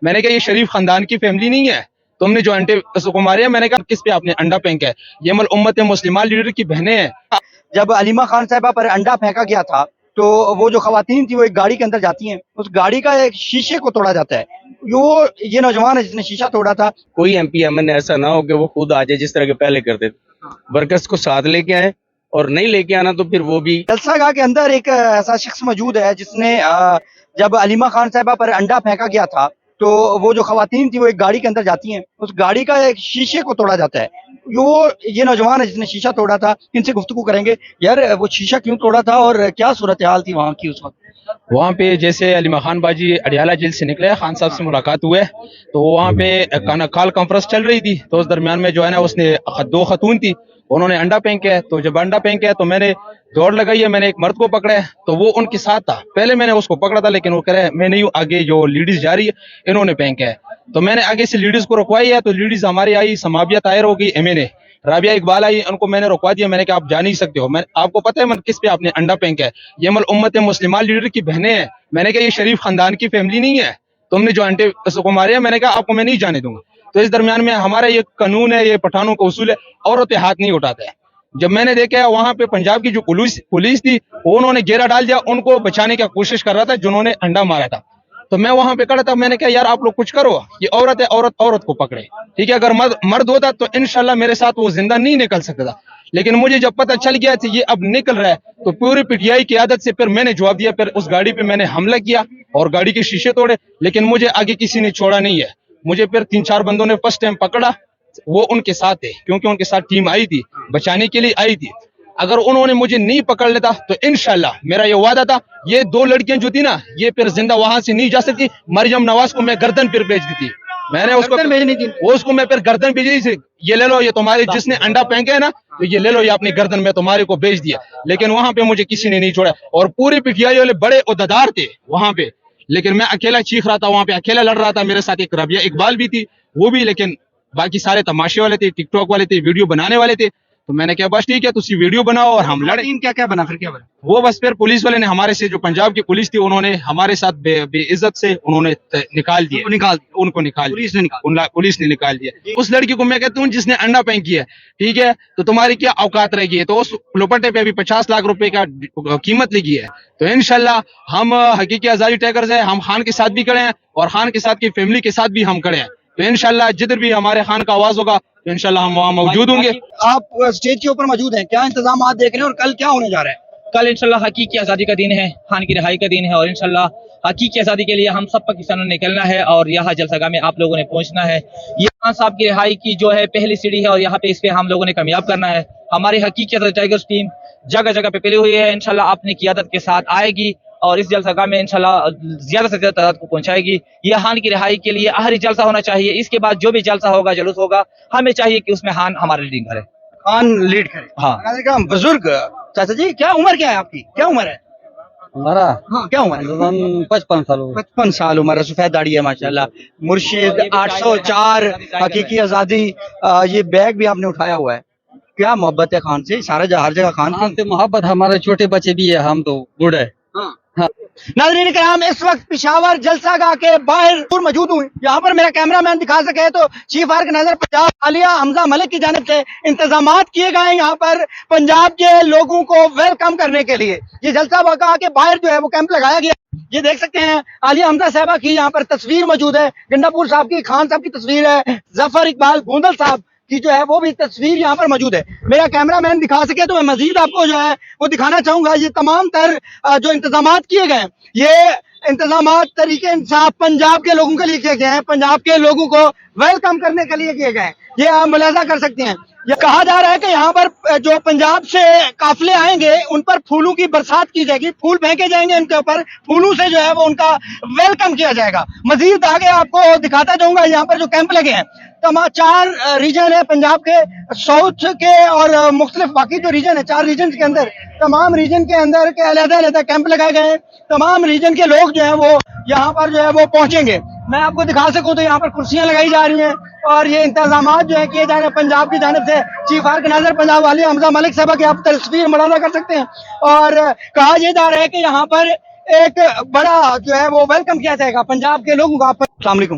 میں نے کہا یہ شریف خاندان کی فیملی نہیں ہے, تم نے جو انڈے کو مارے ہیں. میں نے کہا کس پہ آپ نے انڈا پھینکا ہے, یہ مل امت مسلمہ لیڈر کی بہنیں ہیں. جب علیمہ خان صاحبہ پر انڈا پھینکا گیا تھا تو وہ جو خواتین تھی وہ ایک گاڑی کے اندر جاتی ہیں, اس گاڑی کا ایک شیشے کو توڑا جاتا ہے. وہ یہ نوجوان ہے جس نے شیشہ توڑا تھا. کوئی ایم پی ایم این ایسا نہ ہو کہ وہ خود آ جائے جس طرح کے پہلے کرتے تھے, ورکرز کو ساتھ لے کے آئے, اور نہیں لے کے آنا تو پھر وہ بھی. جلسہ گاہ کے اندر ایک ایسا شخص موجود ہے جس نے جب علیمہ خان صاحبہ پر انڈا پھینکا گیا تھا تو وہ جو خواتین تھی وہ ایک گاڑی کے اندر جاتی ہیں, اس گاڑی کا ایک شیشے کو توڑا جاتا ہے. وہ یہ نوجوان ہے جس نے شیشہ توڑا تھا, ان سے گفتگو کریں گے. یار وہ شیشہ کیوں توڑا تھا اور کیا صورتحال تھی وہاں کی اس وقت؟ وہاں پہ جیسے علیمہ خان باجی اڈیالہ جیل سے نکلے, خان صاحب سے ملاقات ہوئے تو وہاں پہ کال کانفرنس چل رہی تھی, تو اس درمیان میں جو ہے نا اس نے دو خاتون تھی, انہوں نے انڈا پھینکا ہے. تو جب انڈا پھینکا ہے تو میں نے دوڑ لگائی ہے, میں نے ایک مرد کو پکڑا ہے تو وہ ان کے ساتھ تھا. پہلے میں نے اس کو پکڑا تھا لیکن وہ کہہ رہے میں نہیں ہوں, آگے جو لیڈیز جا رہی ہے انہوں نے پھینکا ہے. تو میں نے آگے سے لیڈیز کو رکوائی ہے, تو لیڈیز ہماری آئی, سمابیہ طاہر ہو گئی, ایم این اے رابعہ اقبال آئی, ان کو میں نے رکوا دیا. میں نے کہا آپ جا نہیں سکتے ہو, میں آپ کو پتہ ہے کس پہ آپ نے انڈا پھینکا ہے, یہ مل امت مسلمہ لیڈر کی بہنیں ہیں. میں نے کہا یہ شریف خاندان کی فیملی نہیں ہے, تم نے جو انڈے کو مارے ہیں. میں نے کہا آپ کو میں نہیں جانے دوں گا. تو اس درمیان میں ہمارا یہ قانون ہے, یہ پٹھانوں کا اصول ہے, عورتیں ہاتھ نہیں اٹھاتے ہیں. جب میں نے دیکھا وہاں پہ پنجاب کی جو پولیس تھی انہوں نے گھیرا ڈال دیا, ان کو بچانے کی کوشش کر رہا تھا جنہوں نے انڈا مارا تھا. تو میں وہاں پہ کھڑا تھا, میں نے کہا یار آپ لوگ کچھ کرو, یہ عورت ہے, عورت کو پکڑے, ٹھیک ہے. اگر مرد ہوتا تو انشاءاللہ میرے ساتھ وہ زندہ نہیں نکل سکتا تھا. لیکن مجھے جب پتہ چل گیا کہ یہ اب نکل رہا ہے تو پوری پی ٹی آئی کی عادت سے پھر میں نے جواب دیا. پھر اس گاڑی پہ میں نے حملہ کیا اور گاڑی کے شیشے توڑے, لیکن مجھے آگے کسی نے چھوڑا نہیں ہے. مجھے پھر 3-4 بندوں نے فرسٹ ٹائم پکڑا, وہ ان کے ساتھ تھے کیونکہ ان کے ساتھ ٹیم آئی تھی, بچانے کے لیے آئی تھی. اگر انہوں نے مجھے نہیں پکڑ لیتا تو انشاءاللہ میرا یہ وعدہ تھا, یہ 2 لڑکیاں جو تھی نا یہ پھر زندہ وہاں سے نہیں جا سکتی. مریم نواز کو میں گردن پھر بھیج دی تھی, میں نے اس کو میں پھر گردن بھیجی تھی, یہ لے لو, یہ تمہارے جس نے انڈا پھینکا ہے نا تو یہ لے لو, یہ اپنی گردن میں تمہارے کو بھیج دیا. لیکن وہاں پہ مجھے کسی نے نہیں چھوڑا, اور پوری پی ٹی آئی والے بڑے عہدیدار تھے وہاں پہ, لیکن میں اکیلا چیخ رہا تھا وہاں پہ, اکیلا لڑ رہا تھا. میرے ساتھ ایک رابعہ اقبال بھی تھی, وہ بھی, لیکن باقی سارے تماشے والے تھے, ٹک ٹاک والے تھے, ویڈیو بنانے والے تھے. تو میں نے کہا بس ٹھیک ہے تسی ویڈیو بناؤ اور ہم لڑیں. کیا بنا پھر کیا بنا؟ وہ بس پھر پولیس والے نے ہمارے سے, جو پنجاب کی پولیس تھی انہوں نے ہمارے ساتھ بے عزت سے انہوں نے نکال دیا, ان کو نکال دیا, پولیس نے نکال دیا. اس لڑکی کو میں کہتا ہوں جس نے انڈا پھینکی ہے, ٹھیک ہے, تو تمہاری کیا اوقات رہ گئی ہے. تو اس لوپٹے پہ بھی 50 لاکھ روپے کا قیمت لگی ہے. تو انشاءاللہ ہم حقیقی آزادی ٹیکرز ہیں, ہم خان کے ساتھ بھی کھڑے ہیں اور خان کے ساتھ کی فیملی کے ساتھ بھی ہم کھڑے ہیں. تو انشاءاللہ جدھر بھی ہمارے خان کا آواز ہوگا تو انشاءاللہ ہم وہاں موجود ہوں گے. آپ اسٹیج کے اوپر موجود ہیں, کیا انتظامات دیکھ رہے ہیں اور کل کیا ہونے جا رہا ہے؟ کل انشاءاللہ حقیقی آزادی کا دن ہے, خان کی رہائی کا دن ہے, اور انشاءاللہ حقیقی آزادی کے لیے ہم سب پاکستانوں نے نکلنا ہے اور یہاں جلسہ گاہ میں آپ لوگوں نے پہنچنا ہے. یہ خان صاحب کی رہائی کی جو ہے پہلی سیڑھی ہے اور یہاں پہ اس پہ ہم لوگوں نے کامیاب کرنا ہے. ہماری حقیقی آزادی ٹائیگرز ٹیم جگہ جگہ پہ پھیلی ہوئی ہے, انشاءاللہ اپنی قیادت کے ساتھ آئے گی اور اس جلسہ گاہ میں انشاءاللہ زیادہ سے زیادہ تعداد کو پہنچائے گی. یہ خان کی رہائی کے لیے آخری جلسہ ہونا چاہیے. اس کے بعد جو بھی جلسہ ہوگا, جلوس ہوگا, ہمیں چاہیے کہ اس میں خان ہمارے لیڈنگ کرے, خان لیڈ کرے. ہاں بزرگ چاچا جی, کیا عمر کیا ہے آپ کی, کیا عمر ہے ہمارا؟ ہاں کیا عمر ہے؟ 55 سال. 55 سال عمر ہے, سفید داڑھی ہے ماشاءاللہ. مرشد 804 حقیقی آزادی, یہ بیگ بھی آپ نے اٹھایا ہوا ہے. کیا محبت ہے خان سے, سارا ہر جگہ خان سے محبت, ہمارے چھوٹے بچے بھی ہے, ہم تو بوڑھے ہیں. ناظرین کرام, اس وقت پشاور جلسہ گاہ کے باہر موجود ہوں. یہاں پر میرا کیمرہ مین دکھا سکے تو چیف آرگنائزر پنجاب عالیہ حمزہ ملک کی جانب سے انتظامات کیے گئے ہیں یہاں پر پنجاب کے لوگوں کو ویلکم کرنے کے لیے. یہ جلسہ گاہ کے باہر جو ہے وہ کیمپ لگایا گیا. یہ دیکھ سکتے ہیں عالیہ حمزہ صاحبہ کی یہاں پر تصویر موجود ہے, گنڈا پور صاحب کی, خان صاحب کی تصویر ہے, ظفر اقبال گوندل صاحب کی جو ہے وہ بھی تصویر یہاں پر موجود ہے. میرا کیمرہ مین دکھا سکے تو میں مزید آپ کو جو ہے وہ دکھانا چاہوں گا. یہ تمام تر جو انتظامات کیے گئے ہیں, یہ انتظامات طریقے انصاف پنجاب کے لوگوں کے لیے کیے گئے ہیں, پنجاب کے لوگوں کو ویلکم کرنے کے لیے کیے گئے ہیں. یہ آپ ملاحظہ کر سکتے ہیں. یہ کہا جا رہا ہے کہ یہاں پر جو پنجاب سے قافلے آئیں گے ان پر پھولوں کی برسات کی جائے گی, پھول پھینکے جائیں گے ان کے اوپر, پھولوں سے جو ہے وہ ان کا ویلکم کیا جائے گا. مزید آگے آپ کو دکھاتا جاؤں گا. یہاں پر جو کیمپ لگے ہیں, 4 ریجن ہے پنجاب کے, ساؤتھ کے اور مختلف باقی جو ریجن ہے 4 ریجن کے اندر, تمام ریجن کے اندر کے علیحدہ علیحدہ کیمپ لگائے گئے ہیں. تمام ریجن کے لوگ جو ہیں وہ یہاں پر جو ہے وہ پہنچیں گے. میں آپ کو دکھا سکوں تو یہاں پر کرسیاں لگائی جا رہی ہیں اور یہ انتظامات جو ہیں کیے جا رہے ہیں پنجاب کی جانب سے. چیف آرگنائزر پنجاب عالیہ حمزہ ملک صاحبہ کی آپ تصویر ملاحظہ کر سکتے ہیں. اور کہا یہ جا رہا ہے کہ یہاں پر ایک بڑا جو ہے وہ ویلکم کیا جائے گا پنجاب کے لوگوں کا. السلام علیکم.